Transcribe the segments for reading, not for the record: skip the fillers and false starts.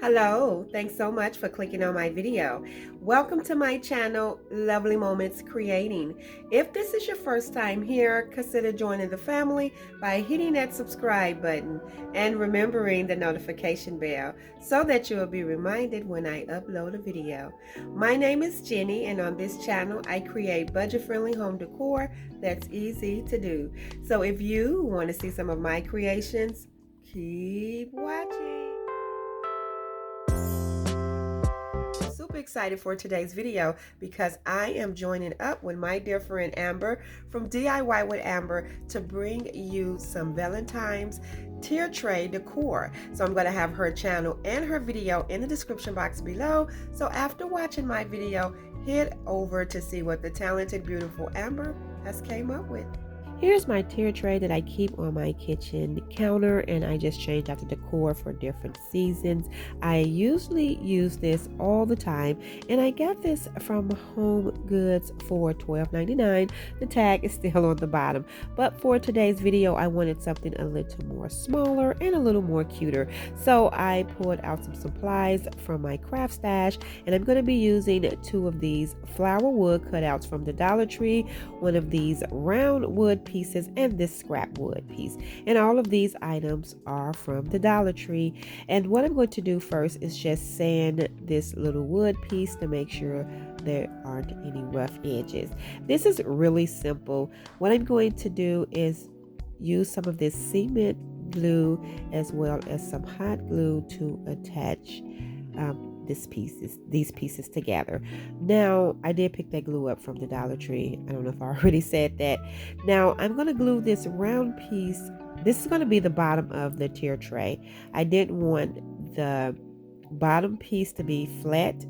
Hello, thanks so much for clicking on my video. Welcome to my channel, Lovely Moments Creating. If this is your first time here, consider joining the family by hitting that subscribe button and remembering the notification bell so that you will be reminded when I upload a video. My name is Jenny, and on this channel I create budget-friendly home decor that's easy to do. So if you want to see some of my creations, keep watching. Super excited for today's video because I am joining up with my dear friend Amber from DIY with Amber to bring you some Valentine's tier tray decor. So I'm going to have her channel and her video in the description box below. So after watching my video, head over to see what the talented, beautiful Amber has came up with. Here's my tier tray that I keep on my kitchen counter, and I just change out the decor for different seasons. I usually use this all the time, and I got this from Home Goods for $12.99. The tag is still on the bottom, but for today's video I wanted something a little more smaller and a little more cuter, so I pulled out some supplies from my craft stash, and I'm going to be using two of these flower wood cutouts from the Dollar Tree, one of these round wood pieces, and this scrap wood piece. And all of these items are from the Dollar Tree. And what I'm going to do first is just sand this little wood piece to make sure there aren't any rough edges. This is really simple. What I'm going to do is use some of this cement glue as well as some hot glue to attach these pieces together. Now, I did pick that glue up from the Dollar Tree. I don't know if I already said that. Now, I'm going to glue this round piece. This is going to be the bottom of the tier tray. I didn't want the bottom piece to be flat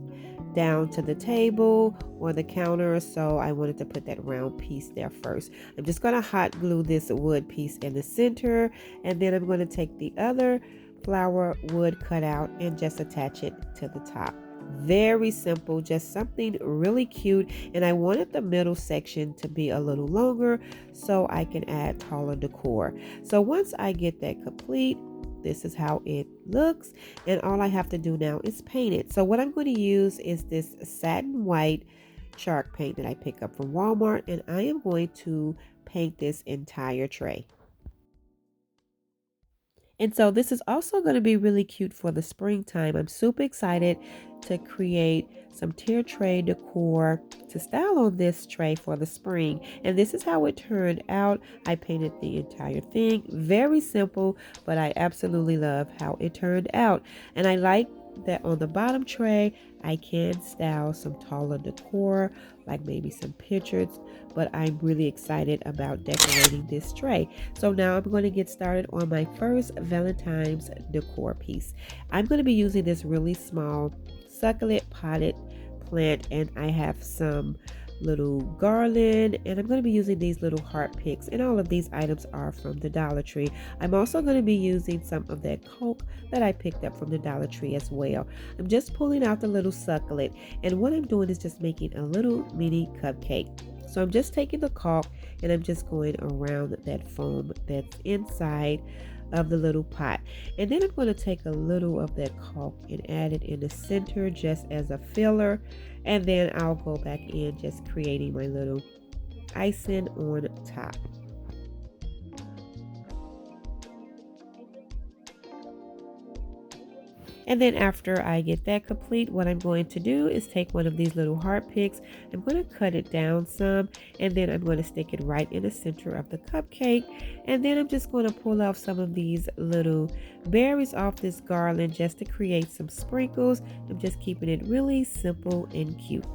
down to the table or the counter, so I wanted to put that round piece there first. I'm just going to hot glue this wood piece in the center, and then I'm going to take the other flower wood cutout and just attach it to the top. Very simple, just something really cute. And I wanted the middle section to be a little longer so I can add taller decor. So once I get that complete, this is how it looks, and all I have to do now is paint it. So what I'm going to use is this satin white shark paint that I pick up from Walmart, and I am going to paint this entire tray. And so this is also going to be really cute for the springtime. I'm super excited to create some tier tray decor to style on this tray for the spring. And this is how it turned out. I painted the entire thing. Very simple, but I absolutely love how it turned out. And I like that on the bottom tray I can style some taller decor, like maybe some pictures, but I'm really excited about decorating this tray. So now I'm going to get started on my first Valentine's decor piece. I'm going to be using this really small succulent potted plant, and I have some little garland, and I'm going to be using these little heart picks, and all of these items are from the Dollar Tree. I'm also going to be using some of that coke that I picked up from the Dollar Tree as well. I'm just pulling out the little succulent, and what I'm doing is just making a little mini cupcake. So I'm just taking the caulk and I'm just going around that foam that's inside of the little pot, and then I'm going to take a little of that caulk and add it in the center just as a filler, and then I'll go back in just creating my little icing on top. And then after I get that complete, what I'm going to do is take one of these little heart picks. I'm going to cut it down some, and then I'm going to stick it right in the center of the cupcake. And then I'm just going to pull off some of these little berries off this garland just to create some sprinkles. I'm just keeping it really simple and cute.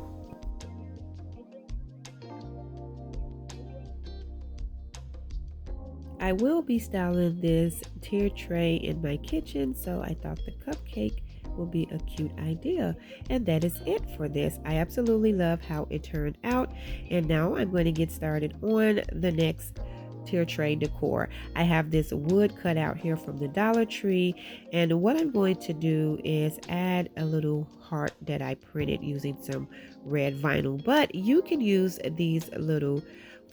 I will be styling this tier tray in my kitchen, so I thought the cupcake will be a cute idea. And that is it for this. I absolutely love how it turned out, and now I'm going to get started on the next tier tray decor. I have this wood cutout here from the Dollar Tree, and what I'm going to do is add a little heart that I printed using some red vinyl, but you can use these little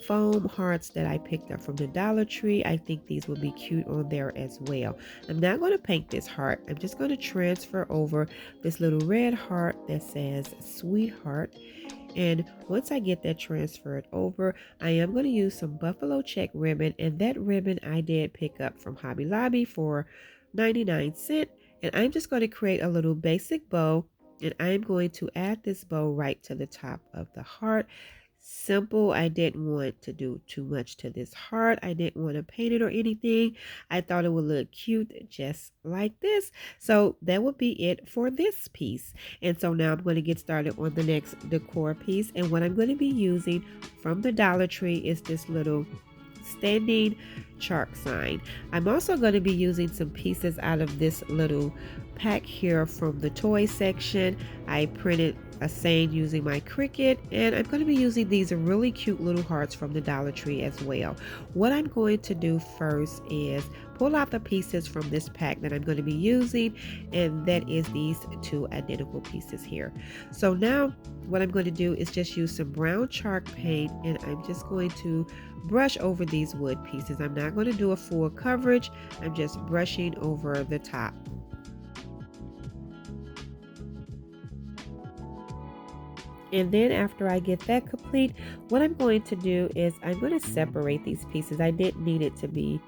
foam hearts that I picked up from the Dollar Tree. I think these would be cute on there as well. I'm not going to paint this heart. I'm just going to transfer over this little red heart that says sweetheart. And once I get that transferred over, I am going to use some buffalo check ribbon. And that ribbon I did pick up from Hobby Lobby for 99 cents. And I'm just going to create a little basic bow. And I'm going to add this bow right to the top of the heart. Simple. I didn't want to do too much to this heart. I didn't want to paint it or anything. I thought it would look cute just like this. So that would be it for this piece. And so now I'm going to get started on the next decor piece. And what I'm going to be using from the Dollar Tree is this little standing chalk sign. I'm also going to be using some pieces out of this little pack here from the toy section. I printed a saying using my Cricut, and I'm going to be using these really cute little hearts from the Dollar Tree as well. What I'm going to do first is pull out the pieces from this pack that I'm going to be using, and that is these two identical pieces here. So now what I'm going to do is just use some brown chalk paint, and I'm just going to brush over these wood pieces. I'm not going to do a full coverage. I'm just brushing over the top. And then after I get that complete, what I'm going to do is I'm going to separate these pieces. I didn't need it to be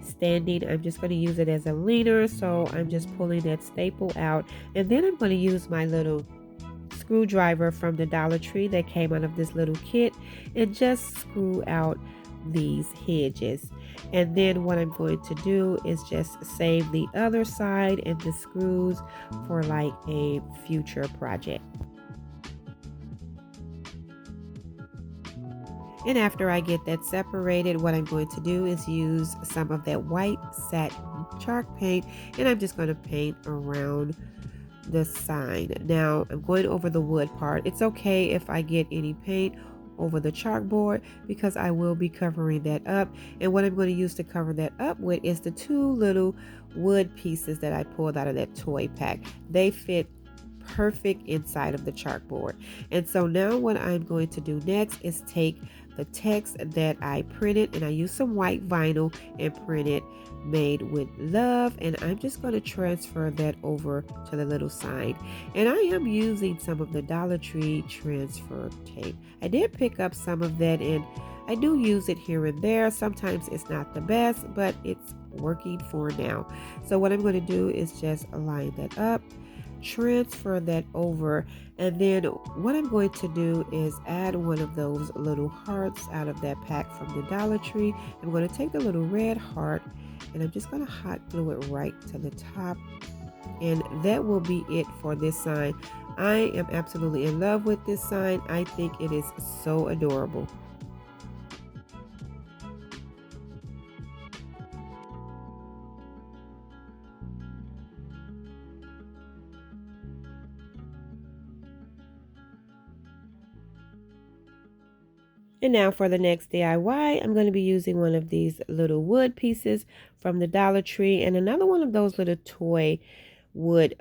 standing. I'm just going to use it as a leaner. So I'm just pulling that staple out. And then I'm going to use my little screwdriver from the Dollar Tree that came out of this little kit and just screw out these hedges. And then what I'm going to do is just save the other side and the screws for like a future project. And after I get that separated, what I'm going to do is use some of that white satin chalk paint, and I'm just going to paint around the sign. Now I'm going over the wood part. It's okay if I get any paint over the chalkboard because I will be covering that up. And what I'm going to use to cover that up with is the two little wood pieces that I pulled out of that toy pack. They fit perfect inside of the chalkboard. And so now what I'm going to do next is take the text that I printed, and I used some white vinyl and printed "Made with Love," and I'm just going to transfer that over to the little sign. And I am using some of the Dollar Tree transfer tape. I did pick up some of that, and I do use it here and there. Sometimes it's not the best, but it's working for now. So what I'm going to do is just line that up, transfer that over, and then what I'm going to do is add one of those little hearts out of that pack from the Dollar Tree. I'm going to take the little red heart and I'm just going to hot glue it right to the top, and that will be it for this sign. I am absolutely in love with this sign. I think it is so adorable. And now for the next DIY, I'm going to be using one of these little wood pieces from the Dollar Tree and another one of those little toy wood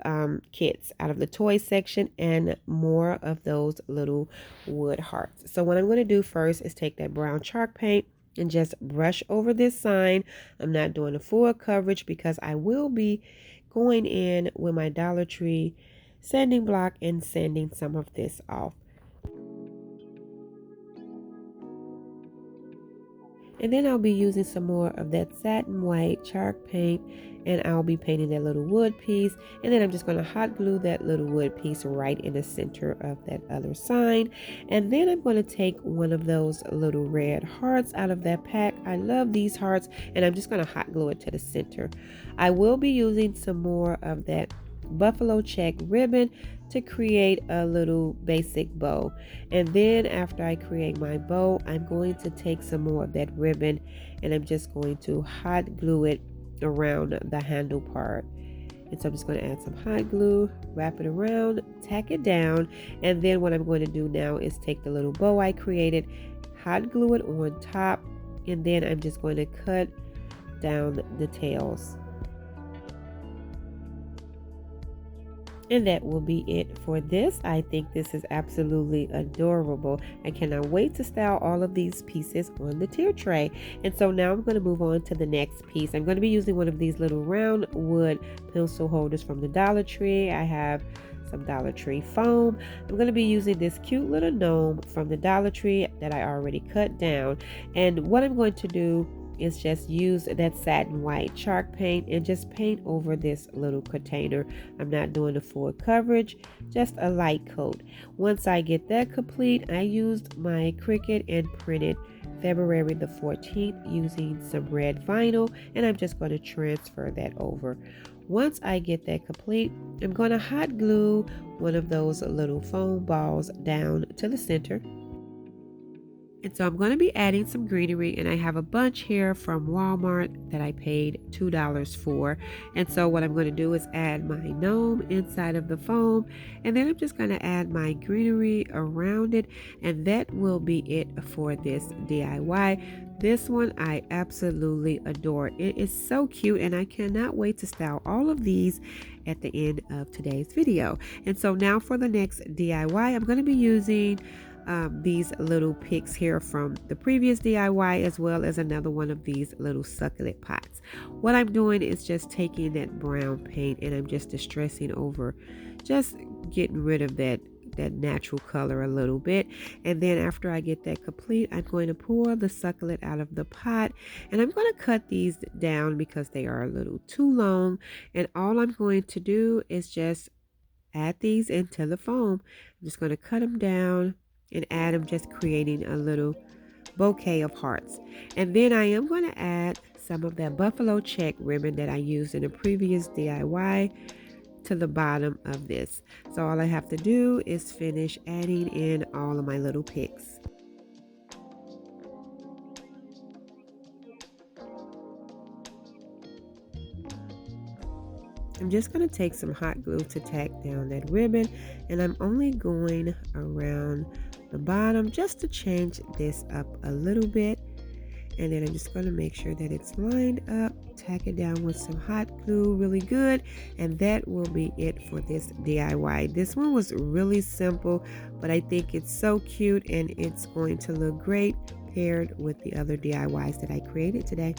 kits out of the toy section, and more of those little wood hearts. So what I'm going to do first is take that brown chalk paint and just brush over this sign. I'm not doing a full coverage because I will be going in with my Dollar Tree sanding block and sanding some of this off. And then I'll be using some more of that satin white chalk paint, and I'll be painting that little wood piece. And then I'm just going to hot glue that little wood piece right in the center of that other sign. And then I'm going to take one of those little red hearts out of that pack. I love these hearts, and I'm just going to hot glue it to the center. I will be using some more of that buffalo check ribbon to create a little basic bow. And then after I create my bow, I'm going to take some more of that ribbon and I'm just going to hot glue it around the handle part. And so I'm just going to add some hot glue, wrap it around, tack it down, and then what I'm going to do now is take the little bow I created, hot glue it on top, and then I'm just going to cut down the tails. And that will be it for this. I think this is absolutely adorable. I cannot wait to style all of these pieces on the tier tray. And so now I'm going to move on to the next piece. I'm going to be using one of these little round wood pencil holders from the Dollar Tree. I have some Dollar Tree foam. I'm going to be using this cute little gnome from the Dollar Tree that I already cut down. And what I'm going to do is just use that satin white chalk paint and just paint over this little container. I'm not doing a full coverage, just a light coat. Once I get that complete, I used my Cricut and printed February the 14th using some red vinyl, and I'm just going to transfer that over. Once I get that complete, I'm going to hot glue one of those little foam balls down to the center. And so I'm going to be adding some greenery, and I have a bunch here from Walmart that I paid $2 for. And so what I'm going to do is add my gnome inside of the foam, and then I'm just going to add my greenery around it, and that will be it for this DIY. This one I absolutely adore. It is so cute, and I cannot wait to style all of these at the end of today's video. And so now for the next DIY, I'm going to be using these little picks here from the previous DIY, as well as another one of these little succulent pots. What I'm doing is just taking that brown paint and I'm just distressing over, just getting rid of that natural color a little bit. And then after I get that complete, I'm going to pour the succulent out of the pot, and I'm going to cut these down because they are a little too long. And all I'm going to do is just add these into the foam. I'm just going to cut them down and add them, just creating a little bouquet of hearts. And then I am going to add some of that buffalo check ribbon that I used in a previous DIY to the bottom of this. So all I have to do is finish adding in all of my little picks. I'm just going to take some hot glue to tack down that ribbon, and I'm only going around the bottom just to change this up a little bit. And then I'm just going to make sure that it's lined up, tack it down with some hot glue really good, and that will be it for this DIY. This one was really simple, but I think it's so cute, and it's going to look great paired with the other DIYs that I created today.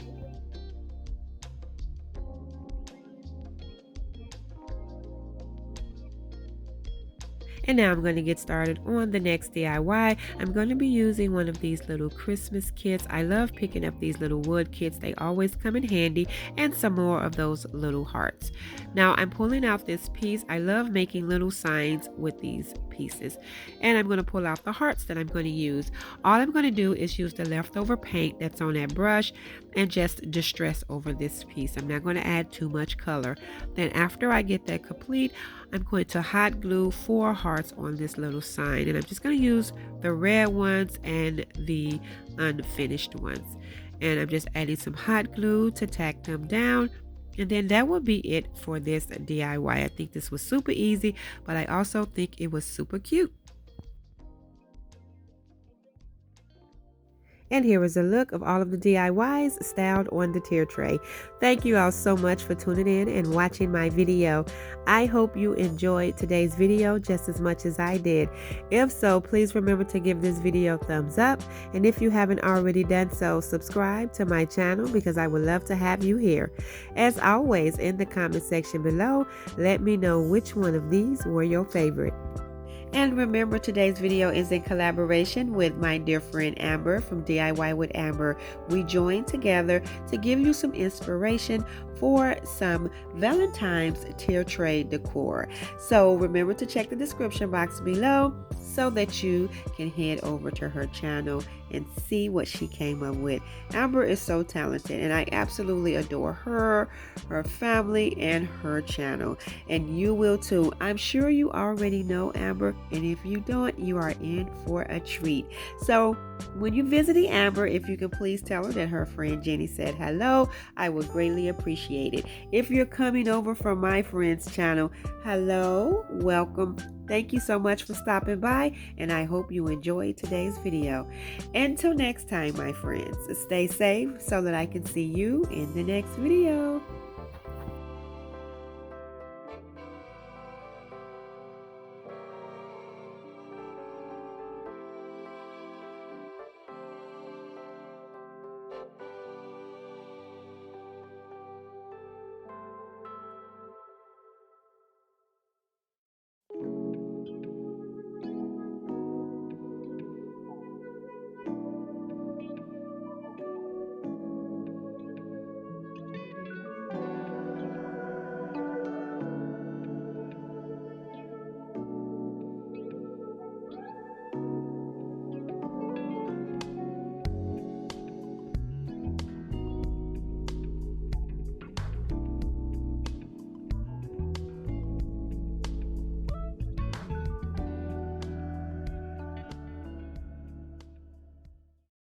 And now I'm going to get started on the next DIY. I'm going to be using one of these little Christmas kits. I love picking up these little wood kits. They always come in handy, and some more of those little hearts. Now I'm pulling out this piece. I love making little signs with these pieces. And I'm going to pull out the hearts that I'm going to use. All I'm going to do is use the leftover paint that's on that brush and just distress over this piece. I'm not going to add too much color. Then after I get that complete, I'm going to hot glue 4 hearts on this little sign, and I'm just going to use the red ones and the unfinished ones, and I'm just adding some hot glue to tack them down. And then that will be it for this DIY. I think this was super easy, but I also think it was super cute. And here is a look of all of the DIYs styled on the tier tray. Thank you all so much for tuning in and watching my video. I hope you enjoyed today's video just as much as I did. If so, please remember to give this video a thumbs up. And if you haven't already done so, subscribe to my channel because I would love to have you here. As always, in the comment section below, let me know which one of these were your favorite. And remember, today's video is in collaboration with my dear friend Amber from DIY with Amber. We joined together to give you some inspiration for some Valentine's tier tray decor. So remember to check the description box below so that you can head over to her channel and see what she came up with. Amber is so talented, and I absolutely adore her, her family, and her channel. And you will too. I'm sure you already know Amber, and if you don't, you are in for a treat. So when you visit Amber, if you can please tell her that her friend Jenny said hello, I would greatly appreciate it. If you're coming over from my friend's channel, hello, welcome. Thank you so much for stopping by, and I hope you enjoyed today's video. Until next time, my friends, stay safe so that I can see you in the next video.